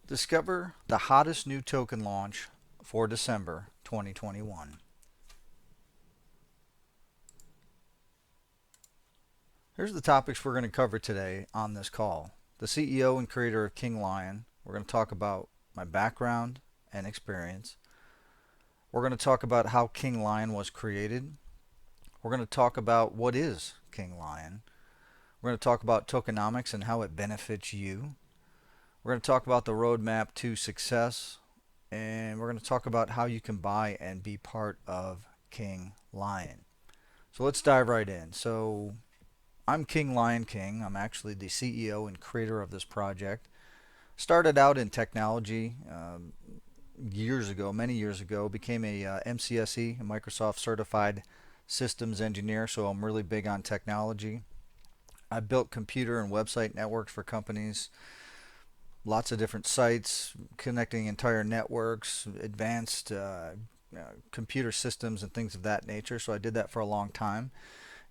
Discover the hottest new token launch for December 2021. Here's the topics we're going to cover today on this call. The CEO and creator of King Lion. We're going to talk about my background and experience. We're going to talk about how King Lion was created. We're going to talk about what is King Lion. We're going to talk about tokenomics and how it benefits you. We're going to talk about the roadmap to success. And we're going to talk about how you can buy and be part of King Lion. So let's dive right in. So I'm King Lion King. I'm actually the CEO and creator of this project. Started out in technology years ago, many years ago. Became a MCSE, a Microsoft Certified Systems Engineer. So I'm really big on technology. I built computer and website networks for companies, lots of different sites, connecting entire networks, advanced computer systems, and things of that nature. So I did that for a long time,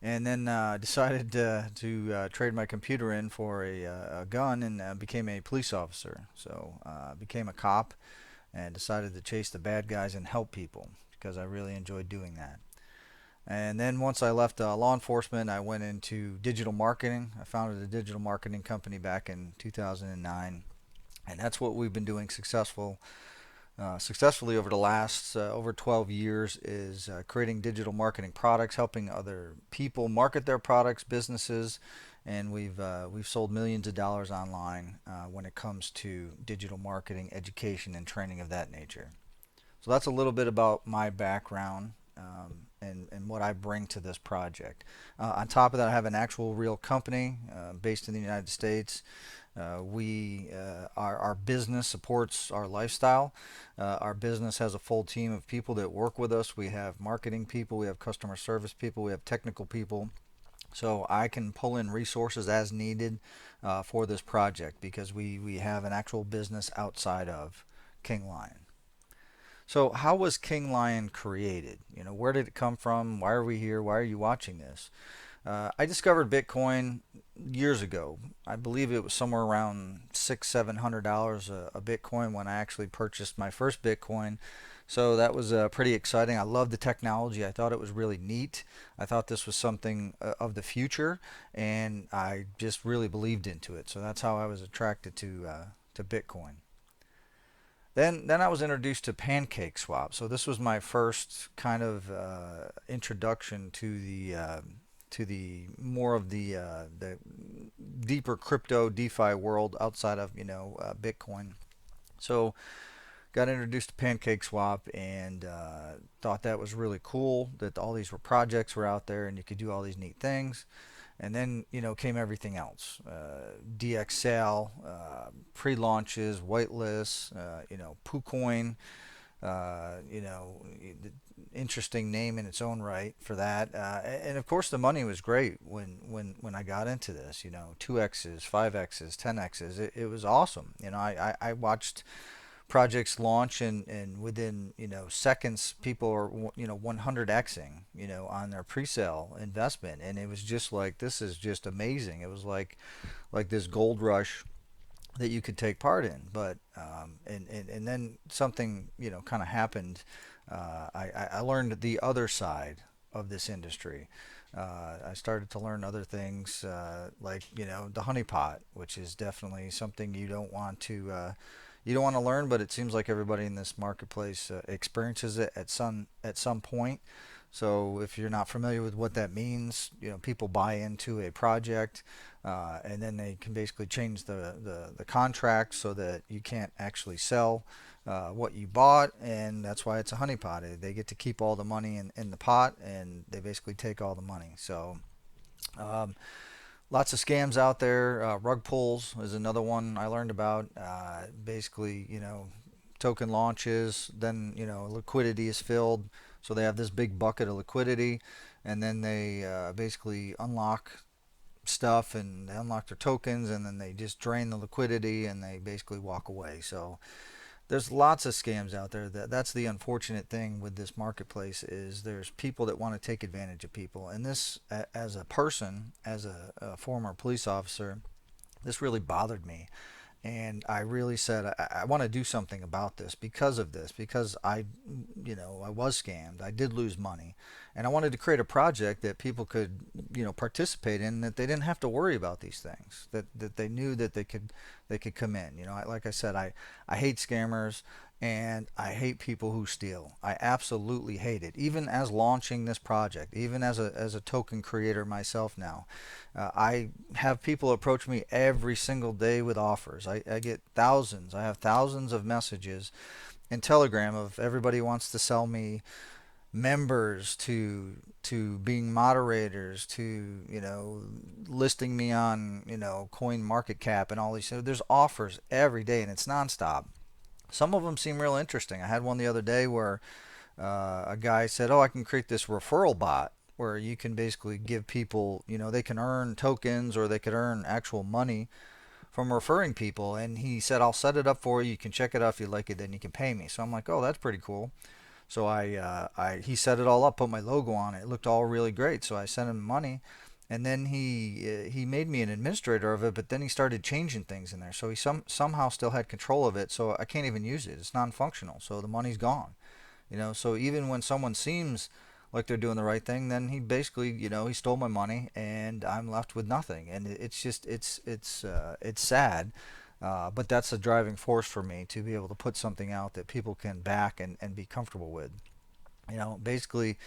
and then decided to trade my computer in for a gun and became a police officer. So became a cop and decided to chase the bad guys and help people because I really enjoyed doing that. And then once I left law enforcement, I went into digital marketing. I founded a digital marketing company back in 2009, and that's what we've been doing successfully over the last over 12 years is creating digital marketing products, helping other people market their products, businesses, and we've sold millions of dollars online when it comes to digital marketing, education, and training of that nature. So that's a little bit about my background and what I bring to this project. On top of that, I have an actual real company based in the United States. Our business supports our lifestyle. Our business has a full team of people that work with us. We have marketing people, we have customer service people, we have technical people. So I can pull in resources as needed for this project because we have an actual business outside of King Lion. So how was King Lion created? Where did it come from? Why are we here? Why are you watching this? I discovered Bitcoin years ago. I believe it was somewhere around $600-700 a Bitcoin when I actually purchased my first Bitcoin. So that was pretty exciting. I loved the technology. I thought it was really neat. I thought this was something of the future, and I just really believed into it. So that's how I was attracted to Bitcoin. Then I was introduced to Pancake Swap. So this was my first kind of introduction to the more of the deeper crypto DeFi world outside of Bitcoin. So got introduced to Pancake Swap and thought that was really cool that all these projects were out there and you could do all these neat things. And then came everything else: DXL, pre-launches, whitelists, PooCoin, interesting name in its own right for that. And of course, the money was great when I got into this. 2x's, 5x's, 10x's. It was awesome. I watched projects launch and within seconds people are 100xing on their pre-sale investment, and it was just like, this is just amazing. It was like this gold rush that you could take part in. But and then something kind of happened. I learned the other side of this industry. I started to learn other things like the honeypot, which is definitely something you don't want to learn, but it seems like everybody in this marketplace experiences it at some point. So if you're not familiar with what that means, people buy into a project, and then they can basically change the contract so that you can't actually sell what you bought, and that's why it's a honeypot. They get to keep all the money in the pot, and they basically take all the money. So um, lots of scams out there. Rug pulls is another one I learned about. Basically, token launches, then liquidity is filled, so they have this big bucket of liquidity, and then they basically unlock stuff and they unlock their tokens, and then they just drain the liquidity and they basically walk away. So there's lots of scams out there. That's the unfortunate thing with this marketplace is there's people that want to take advantage of people. And this, as a person, as a former police officer, this really bothered me. and I really said I want to do something about this, because I was scammed. I did lose money, and I wanted to create a project that people could, participate in, that they didn't have to worry about these things, that they knew that they could come in. Like I said, I hate scammers. And I hate people who steal. I absolutely hate it. Even as launching this project, even as a token creator myself now, I have people approach me every single day with offers. I get thousands. I have thousands of messages in Telegram of everybody wants to sell me members, to being moderators, to listing me on Coin Market Cap and all these. So there's offers every day, and it's nonstop. Some of them seem real interesting. I had one the other day where a guy said, "Oh, I can create this referral bot where you can basically give people, they can earn tokens or they could earn actual money from referring people." And he said, "I'll set it up for you. You can check it out if you like it, then you can pay me." So I'm like, "Oh, that's pretty cool." So he set it all up, put my logo on it. It looked all really great. So I sent him money, and then he made me an administrator of it. But then he started changing things in there. So he somehow still had control of it. So I can't even use it. It's non-functional. So the money's gone. So even when someone seems like they're doing the right thing, then he basically, he stole my money, and I'm left with nothing. And it's just it's sad. But that's a driving force for me to be able to put something out that people can back and be comfortable with. Basically,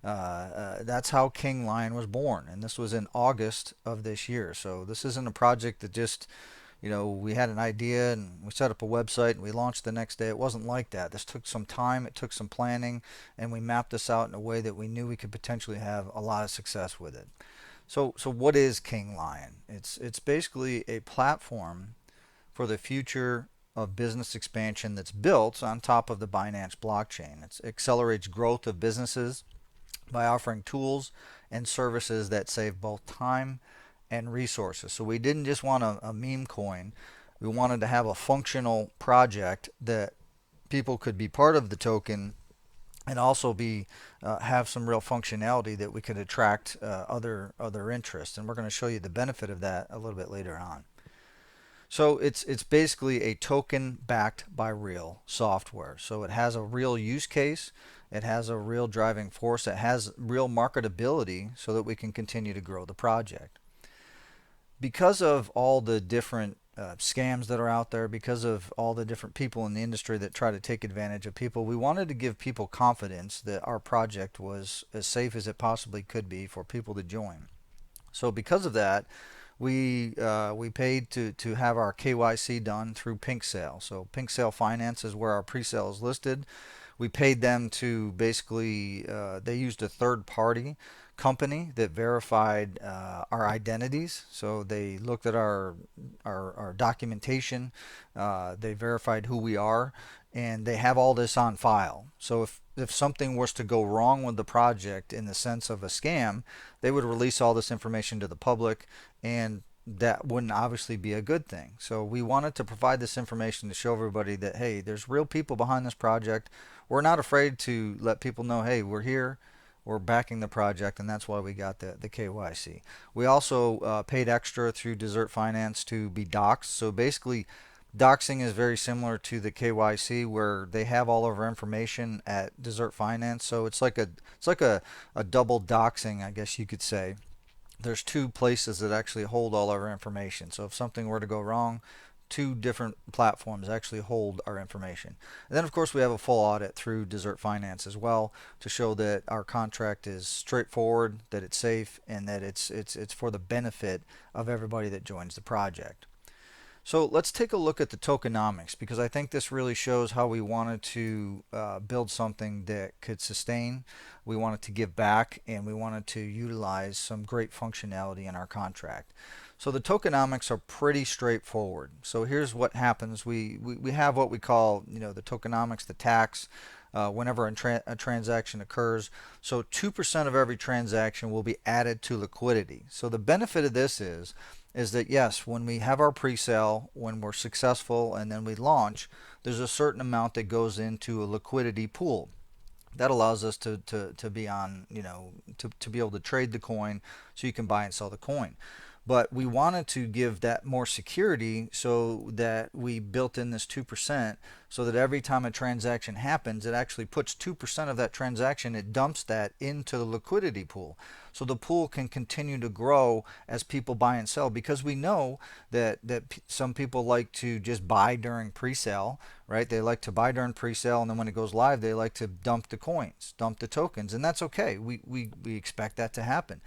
that's how King Lion was born, and this was in August of this year. So this isn't a project that just, we had an idea and we set up a website and we launched the next day. It wasn't like that. This took some time, it took some planning, and we mapped this out in a way that we knew we could potentially have a lot of success with it. So what is King Lion? It's basically a platform for the future of business expansion that's built on top of the Binance blockchain. It accelerates growth of businesses by offering tools and services that save both time and resources. So we didn't just want a meme coin. We wanted to have a functional project that people could be part of the token, and also be have some real functionality that we could attract other interests. And we're going to show you the benefit of that a little bit later on. So it's basically a token backed by real software. So it has a real use case, it has a real driving force, it has real marketability so that we can continue to grow the project. Because of all the different scams that are out there, because of all the different people in the industry that try to take advantage of people, we wanted to give people confidence that our project was as safe as it possibly could be for people to join. So because of that, we paid to have our KYC done through Pink Sale. So Pink Sale Finance is where our pre-sale is listed. We paid them to basically, they used a third party company that verified our identities. So they looked at our documentation, they verified who we are, and they have all this on file. So if something was to go wrong with the project in the sense of a scam, they would release all this information to the public, and that wouldn't obviously be a good thing. So we wanted to provide this information to show everybody that, hey, there's real people behind this project. We're not afraid to let people know, hey, we're here, we're backing the project, and that's why we got the KYC. We also paid extra through Desert Finance to be doxxed. So basically, doxing is very similar to the KYC, where they have all of our information at Desert Finance. So it's like a double doxing, I guess you could say. There's two places that actually hold all of our information. So if something were to go wrong, two different platforms actually hold our information. And then of course we have a full audit through Desert Finance as well to show that our contract is straightforward, that it's safe, and that it's for the benefit of everybody that joins the project. So let's take a look at the tokenomics, because I think this really shows how we wanted to build something that could sustain. We wanted to give back, and we wanted to utilize some great functionality in our contract. So the tokenomics are pretty straightforward. So here's what happens. We have what we call, the tokenomics, the tax, whenever a transaction occurs. So 2% of every transaction will be added to liquidity. So the benefit of this is that, yes, when we have our pre-sale, when we're successful, and then we launch, there's a certain amount that goes into a liquidity pool. That allows us to be on, to be able to trade the coin, so you can buy and sell the coin. but we wanted to give that more security, so that we built in this 2%, so that every time a transaction happens, it actually puts 2% of that transaction, it dumps that into the liquidity pool. So the pool can continue to grow as people buy and sell, because we know that some people like to just buy during pre-sale, right? They like to buy during pre-sale, and then when it goes live, they like to dump the coins, dump the tokens, and that's okay. We expect that to happen.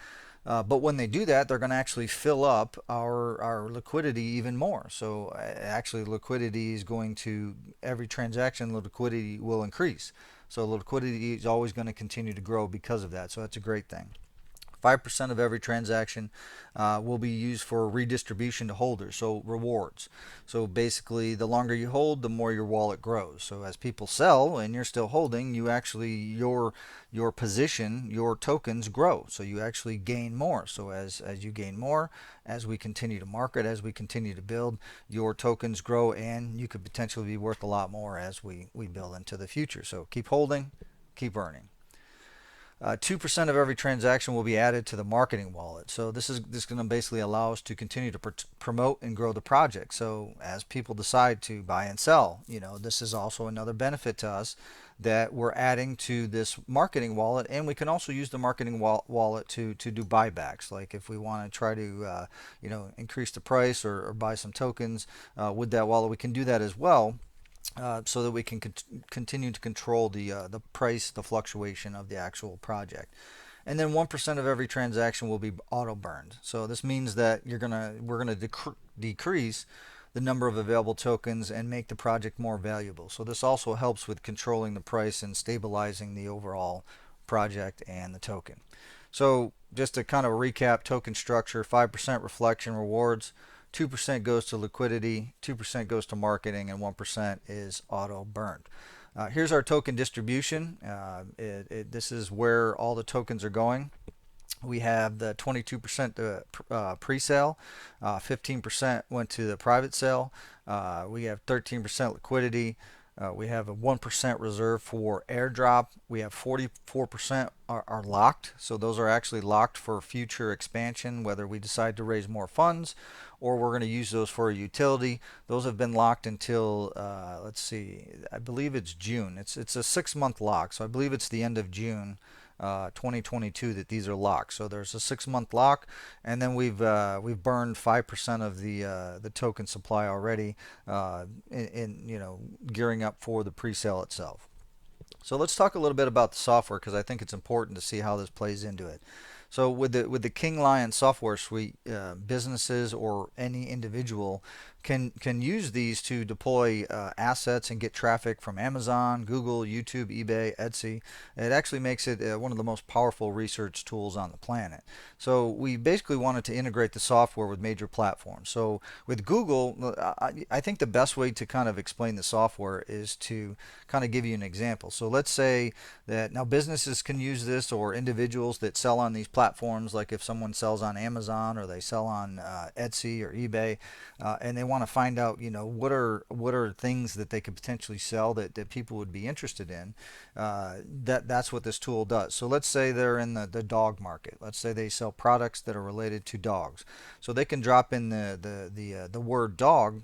But when they do that, they're going to actually fill up our liquidity even more. So actually, liquidity is going to, every transaction, liquidity will increase. So liquidity is always going to continue to grow because of that. So that's a great thing. 5% of every transaction will be used for redistribution to holders, so rewards. So basically, the longer you hold, the more your wallet grows. So as people sell and you're still holding, you actually, your position, your tokens grow. So you actually gain more. So as you gain more, as we continue to market, as we continue to build, your tokens grow, and you could potentially be worth a lot more as we build into the future. So keep holding, keep earning. 2% of every transaction will be added to the marketing wallet. So this is going to basically allow us to continue to promote and grow the project. So as people decide to buy and sell, this is also another benefit to us, that we're adding to this marketing wallet, and we can also use the marketing wallet to do buybacks. Like if we want to try to increase the price, or buy some tokens with that wallet, we can do that as well, so that we can continue to control the price, the fluctuation of the actual project. And then 1% of every transaction will be auto burned. So this means that we're gonna decrease the number of available tokens and make the project more valuable. So this also helps with controlling the price and stabilizing the overall project and the token. So just to kind of recap token structure: 5% reflection rewards, 2% goes to liquidity, 2% goes to marketing, and 1% is auto burned. Here's our token distribution. This is where all the tokens are going. We have the 22% pre-sale, 15% went to the private sale. We have 13% liquidity. We have a 1% reserve for airdrop. We have 44% are locked. So those are actually locked for future expansion, whether we decide to raise more funds or we're going to use those for a utility. Those have been locked until, let's see, I believe it's June. It's a 6-month lock. So I believe it's the end of June 2022 that these are locked. So there's a 6-month lock, and then we've burned 5% of the token supply already, in gearing up for the pre-sale itself. So let's talk a little bit about the software, because I think it's important to see how this plays into it. So with the King Lion software suite, businesses or any individual can use these to deploy assets and get traffic from Amazon, Google, YouTube, eBay, Etsy. It actually makes it one of the most powerful research tools on the planet. So we basically wanted to integrate the software with major platforms. So with Google, I think the best way to kind of explain the software is to kind of give you an example. So let's say that now businesses can use this, or individuals that sell on these platforms, like if someone sells on Amazon or they sell on Etsy or eBay, and they want to find out, what are things that they could potentially sell that people would be interested in. That's what this tool does. So let's say they're in the dog market. Let's say they sell products that are related to dogs. So they can drop in the word dog,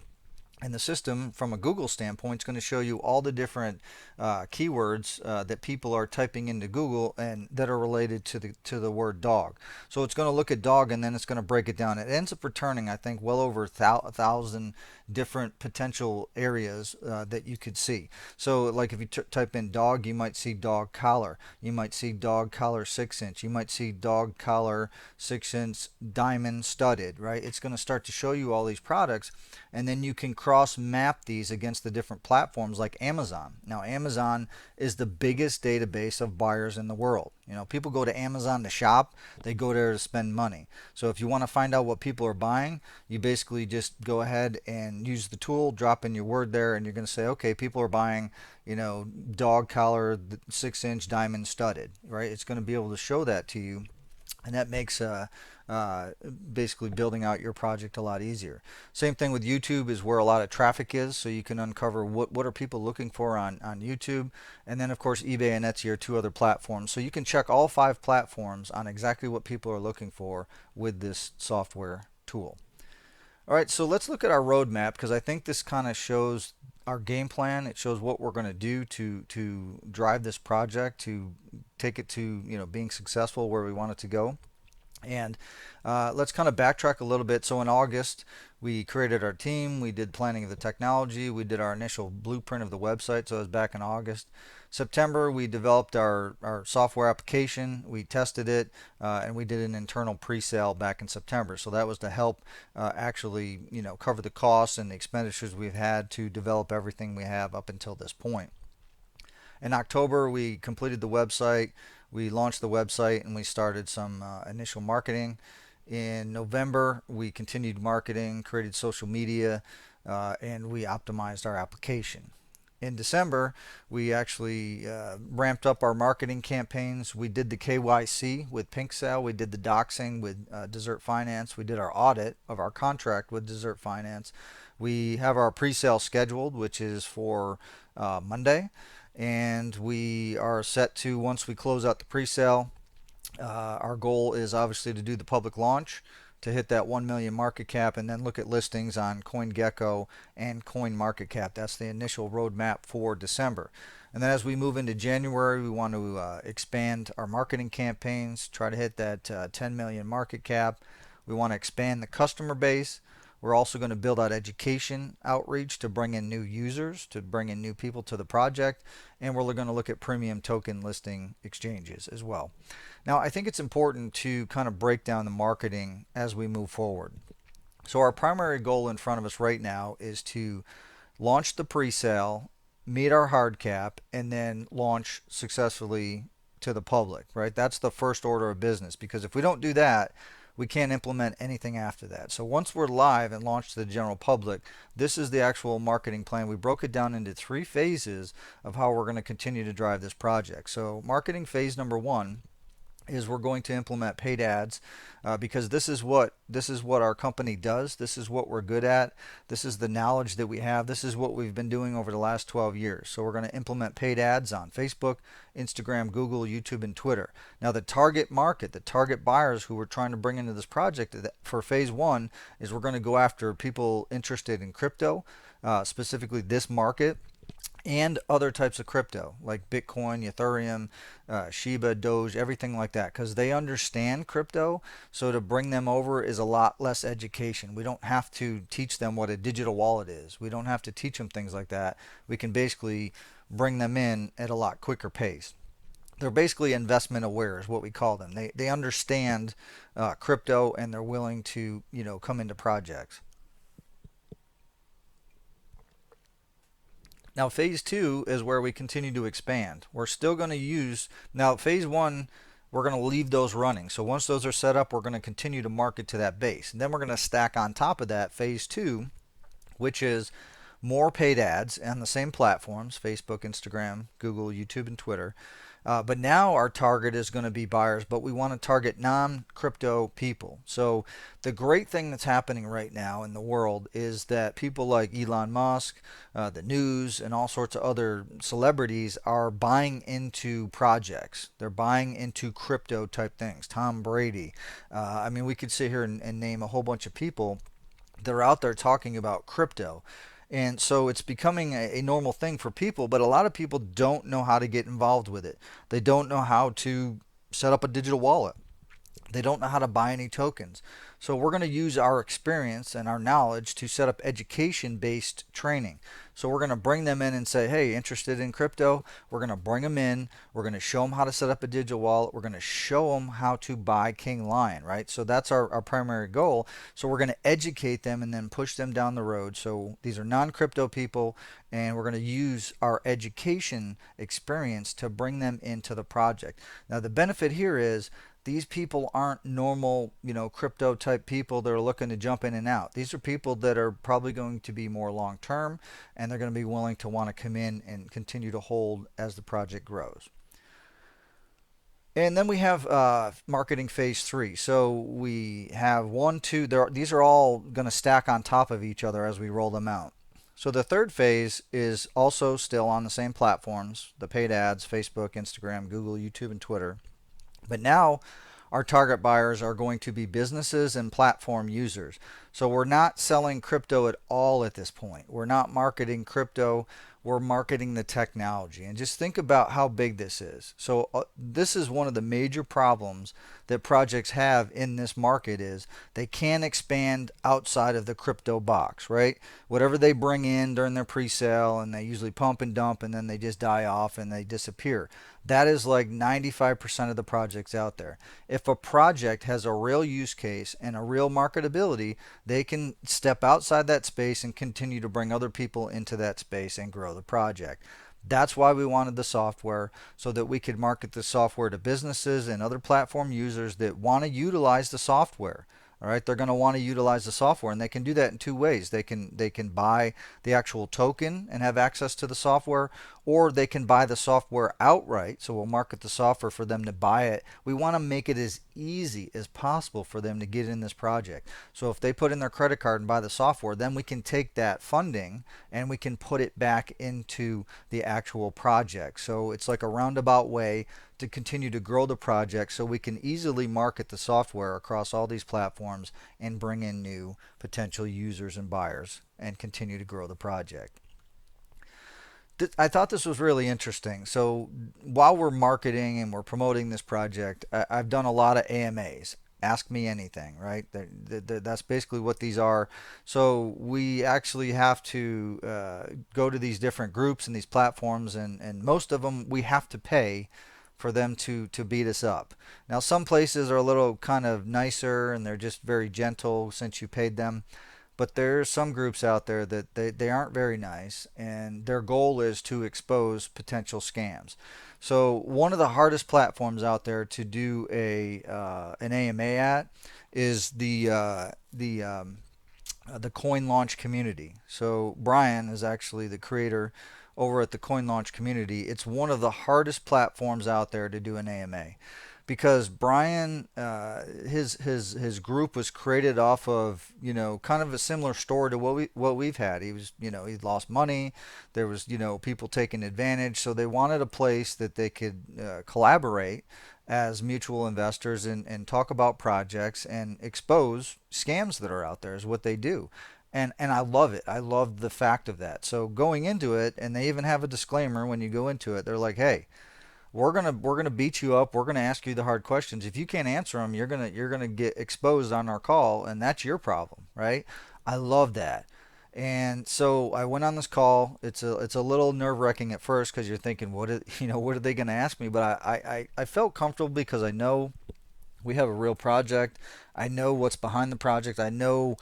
and the system, from a Google standpoint, is going to show you all the different keywords that people are typing into Google and that are related to the word dog. So it's going to look at dog, and then it's going to break it down. It ends up returning, I think, well over 1,000 different potential areas that you could see. So like if you type in dog, you might see dog collar. You might see dog collar 6-inch. You might see dog collar 6-inch diamond studded, right? It's going to start to show you all these products, and then you can cross map these against the different platforms like Amazon. Now Amazon is the biggest database of buyers in the world. People go to Amazon to shop, they go there to spend money. So if you want to find out what people are buying, you basically just go ahead and use the tool, drop in your word there, and you're going to say, okay, people are buying, dog collar 6-inch diamond studded, right? It's going to be able to show that to you, and that makes basically building out your project a lot easier. Same thing with YouTube, is where a lot of traffic is, so you can uncover what are people looking for on YouTube. And then of course eBay and Etsy are 2 other platforms, so you can check all 5 platforms on exactly what people are looking for with this software tool. All right, so let's look at our roadmap because I think this kind of shows our game plan. It shows what we're going to do to drive this project to take it to being successful where we want it to go. And let's kind of backtrack a little bit. So in August, we created our team. We did planning of the technology. We did our initial blueprint of the website. So it was back in August. September, we developed our software application. We tested it, and we did an internal pre-sale back in September. So that was to help actually, cover the costs and the expenditures we've had to develop everything we have up until this point. In October, we completed the website. We launched the website and we started some initial marketing. In November, we continued marketing, created social media, and we optimized our application. In December, we actually ramped up our marketing campaigns. We did the KYC with Pink Sale. We did the doxing with Desert Finance. We did our audit of our contract with Desert Finance. We have our pre-sale scheduled, which is for Monday. And we are set to, once we close out the pre-sale, our goal is obviously to do the public launch to hit that 1 million market cap and then look at listings on CoinGecko and CoinMarketCap. That's the initial roadmap for December. And then as we move into January, we want to expand our marketing campaigns, try to hit that 10 million market cap. We want to expand the customer base. We're also going to build out education outreach to bring in new users, to bring in new people to the project, and we're going to look at premium token listing exchanges as well. Now, I think it's important to kind of break down the marketing as we move forward. So our primary goal in front of us right now is to launch the pre-sale, meet our hard cap, and then launch successfully to the public, right? That's the first order of business, because if we don't do that, we can't implement anything after that. So once we're live and launched to the general public, this is the actual marketing plan. We broke it down into 3 phases of how we're going to continue to drive this project. So marketing phase number 1 is we're going to implement paid ads because this is what our company does. This is what we're good at. This is the knowledge that we have. This is what we've been doing over the last 12 years. So we're going to implement paid ads on Facebook, Instagram, Google, YouTube, and Twitter. Now the target market, the target buyers who we're trying to bring into this project for phase 1 is we're going to go after people interested in crypto, specifically this market, and other types of crypto like Bitcoin, Ethereum, Shiba, Doge, everything like that, because they understand crypto. So to bring them over is a lot less education. We don't have to teach them what a digital wallet is. We don't have to teach them things like that. We can basically bring them in at a lot quicker pace. They're basically investment aware is what we call them. They understand crypto and they're willing to come into projects. Now phase 2 is where we continue to expand. We're still going to use, now phase 1, we're going to leave those running. So once those are set up, we're going to continue to market to that base. And then we're going to stack on top of that phase 2, which is more paid ads on the same platforms, Facebook, Instagram, Google, YouTube, and Twitter. But now our target is going to be buyers, but we want to target non-crypto people. So the great thing that's happening right now in the world is that people like Elon Musk, the news, and all sorts of other celebrities are buying into projects. They're buying into crypto type things. Tom Brady. I mean, we could sit here and name a whole bunch of people that are out there talking about crypto. And so it's becoming a normal thing for people, but a lot of people don't know how to get involved with it. They don't know how to set up a digital wallet. They don't know how to buy any tokens. So we're going to use our experience and our knowledge to set up education-based training. So we're going to bring them in and say, hey, interested in crypto? We're going to bring them in. We're going to show them how to set up a digital wallet. We're going to show them how to buy King Lion, right? So that's our primary goal. So we're going to educate them and then push them down the road. So these are non-crypto people, and we're going to use our education experience to bring them into the project. Now the benefit here is these people aren't normal, crypto type people that are looking to jump in and out. These are people that are probably going to be more long term, and they're going to be willing to want to come in and continue to hold as the project grows. And then we have marketing phase 3. So we have 1, 2. These are all going to stack on top of each other as we roll them out. So the third phase is also still on the same platforms, the paid ads, Facebook, Instagram, Google, YouTube, and Twitter. But now our target buyers are going to be businesses and platform users. So we're not selling crypto at all at this point. We're not marketing crypto. We're marketing the technology. And just think about how big this is. So this is one of the major problems that projects have in this market is they can't expand outside of the crypto box, right? Whatever they bring in during their pre-sale, and they usually pump and dump, and then they just die off and they disappear. That is like 95% of the projects out there. If a project has a real use case and a real marketability, they can step outside that space and continue to bring other people into that space and grow the project. That's why we wanted the software, so that we could market the software to businesses and other platform users that want to utilize the software. All right, they're going to want to utilize the software, and they can do that in two ways. They can buy the actual token and have access to the software, or they can buy the software outright. So we'll market the software for them to buy it. We want to make it as easy as possible for them to get in this project. So if they put in their credit card and buy the software, then we can take that funding and we can put it back into the actual project. So it's like a roundabout way to continue to grow the project, so we can easily market the software across all these platforms and bring in new potential users and buyers and continue to grow the project. I thought this was really interesting. So while we're marketing and we're promoting this project, I've done a lot of AMAs. Ask me anything, right? That's basically what these are. So we actually have to go to these different groups and these platforms, and most of them we have to pay for them to beat us up. Now, some places are a little kind of nicer and they're just very gentle since you paid them. But there's some groups out there that they aren't very nice, and their goal is to expose potential scams. So one of the hardest platforms out there to do a an AMA at is the coin launch community. So Brian is actually the creator over at the coin launch community. It's one of the hardest platforms out there to do an AMA because Brian, his group was created off of kind of a similar story to what we've had. He was he'd lost money. There was people taking advantage, so they wanted a place that they could collaborate as mutual investors and talk about projects and expose scams that are out there is what they do. And I love it. I love the fact of that. So going into it, and they even have a disclaimer when you go into it. They're like, "Hey, we're gonna beat you up. We're gonna ask you the hard questions. If you can't answer them, you're gonna get exposed on our call, and that's your problem, right?" I love that. And so I went on this call. It's a little nerve wracking at first because you're thinking, what are they gonna ask me? But I felt comfortable because I know we have a real project. I know what's behind the project. I know,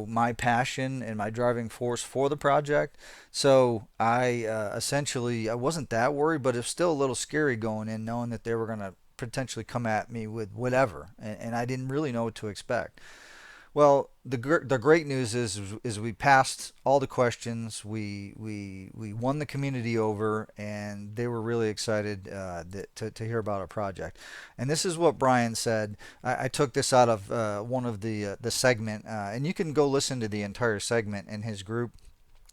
my passion and my driving force for the project. So I essentially I wasn't that worried, but it's still a little scary going in, knowing that they were gonna potentially come at me with whatever, and I didn't really know what to expect. Well, the great news is we passed all the questions. We won the community over, and they were really excited to hear about our project. And this is what Brian said. I took this out of one of the segment, and you can go listen to the entire segment in his group.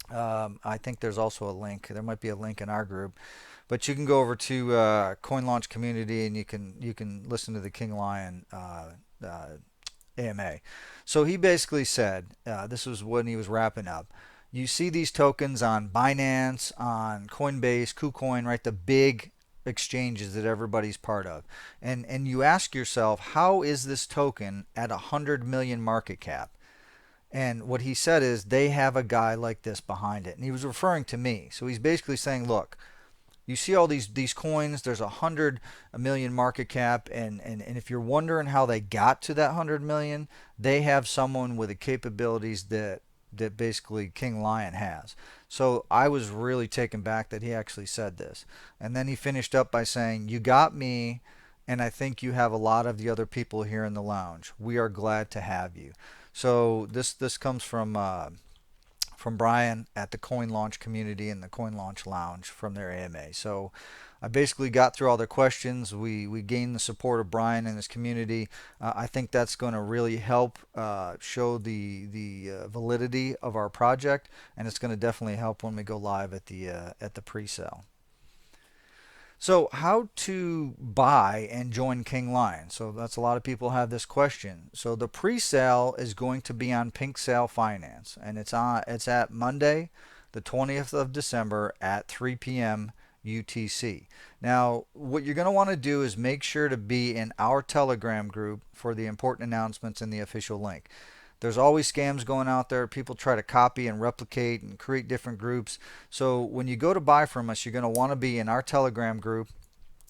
I think there's also a link. There might be a link in our group, but you can go over to Coin Launch Community, and you can listen to the King Lion AMA. So he basically said, this was when he was wrapping up. You see these tokens on Binance, on Coinbase, KuCoin, right? The big exchanges that everybody's part of. And you ask yourself, how is this token at 100 million market cap? And what he said is they have a guy like this behind it. And he was referring to me. So he's basically saying, look, you see all these coins, there's 100 million market cap, and if you're wondering how they got to that 100 million, they have someone with the capabilities that basically King Lion has. So I was really taken back that he actually said this. And then he finished up by saying, you got me, and I think you have a lot of the other people here in the lounge. We are glad to have you. So this comes from Brian at the Coin Launch Community and the Coin Launch Lounge from their AMA. So I basically got through all their questions. We gained the support of Brian and his community. I think that's going to really help show the validity of our project, and it's going to definitely help when we go live at the pre-sale. So, how to buy and join King Lion? So, that's a lot of people have this question. So, the pre-sale is going to be on Pink Sale Finance, and it's at Monday, the 20th of December at 3 p.m. UTC. Now, what you're going to want to do is make sure to be in our Telegram group for the important announcements and the official link. There's always scams going out there. People try to copy and replicate and create different groups. So when you go to buy from us, you're going to want to be in our Telegram group,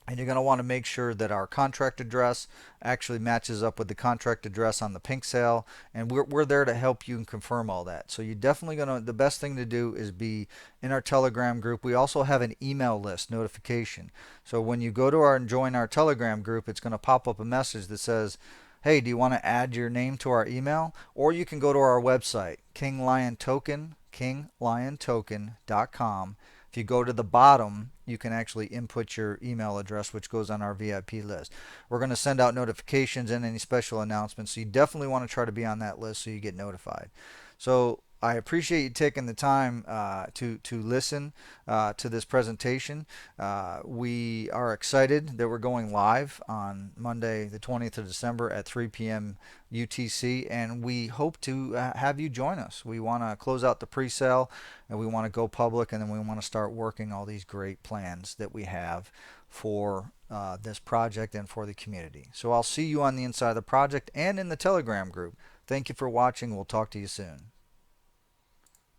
and you're going to want to make sure that our contract address actually matches up with the contract address on the pink sale, and we're there to help you and confirm all that. So you're definitely going to, the best thing to do is be in our Telegram group. We also have an email list notification. So when you go to our and join our Telegram group, it's going to pop up a message that says, hey, do you want to add your name to our email? Or you can go to our website, kingliontoken.com. If you go to the bottom, you can actually input your email address, which goes on our VIP list. We're going to send out notifications and any special announcements, so you definitely want to try to be on that list so you get notified. So I appreciate you taking the time to listen to this presentation. We are excited that we're going live on Monday, the 20th of December at 3 p.m. UTC, and we hope to have you join us. We want to close out the pre-sale, and we want to go public, and then we want to start working all these great plans that we have for this project and for the community. So I'll see you on the inside of the project and in the Telegram group. Thank you for watching. We'll talk to you soon.